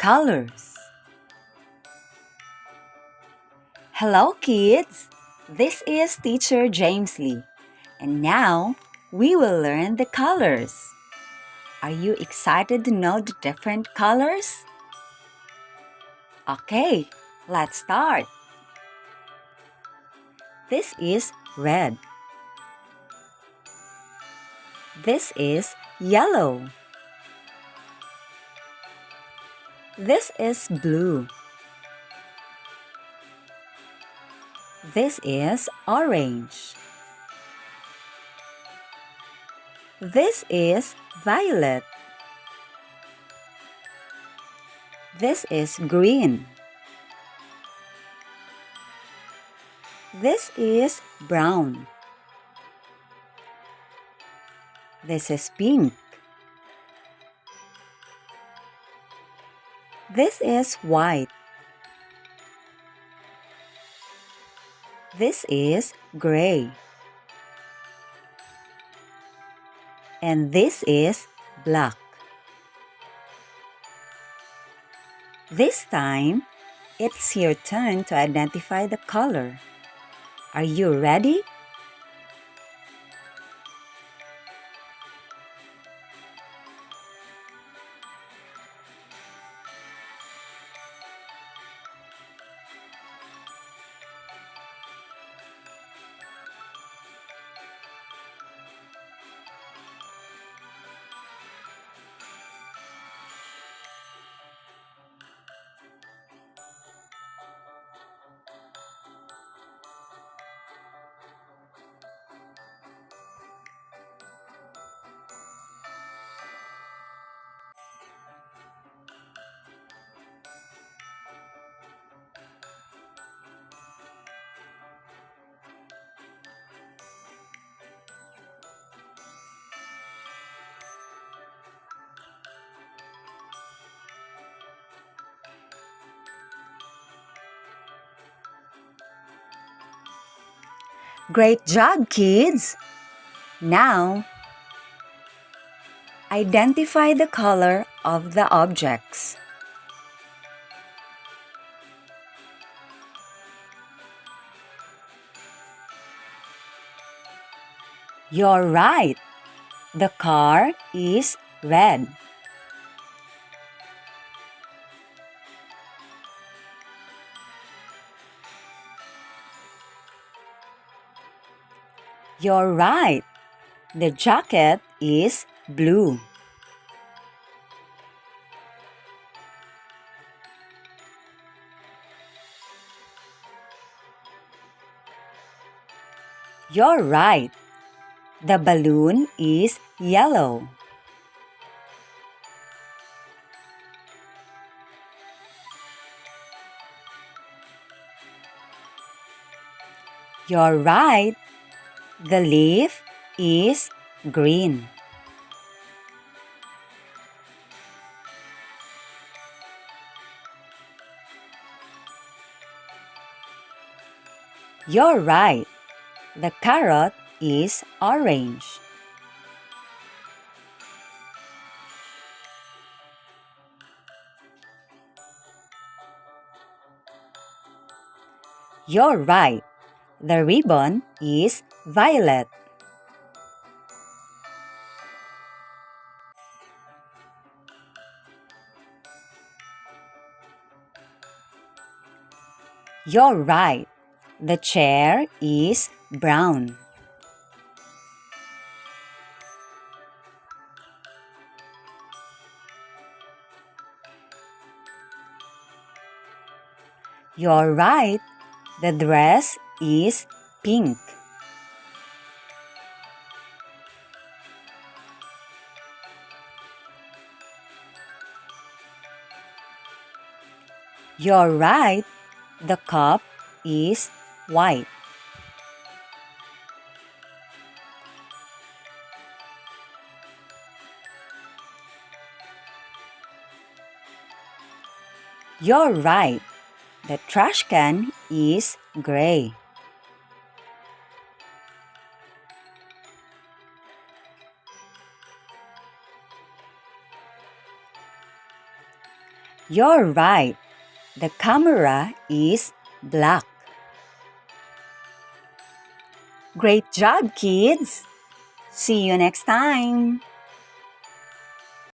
colors. Hello kids! This is Teacher James Lee, and now we will learn the colors. Are you excited to know the different colors? Okay, let's start. This is red. This is yellow. This is blue. This is orange. This is violet. This is green. This is brown. This is pink. This is white. This is gray. And this is black. This time, it's your turn to identify the color. Are you ready? Great job, kids! Now, identify the color of the objects. You're right. The car is red. You're right. The jacket is blue. You're right. The balloon is yellow. You're right. The leaf is green. You're right. The carrot is orange. You're right. The ribbon is violet. You're right. The chair is brown. You're right. The dress is pink. You're right. The cup is white. You're right. The trash can is gray. You're right. The camera is black. Great job, kids! See you next time!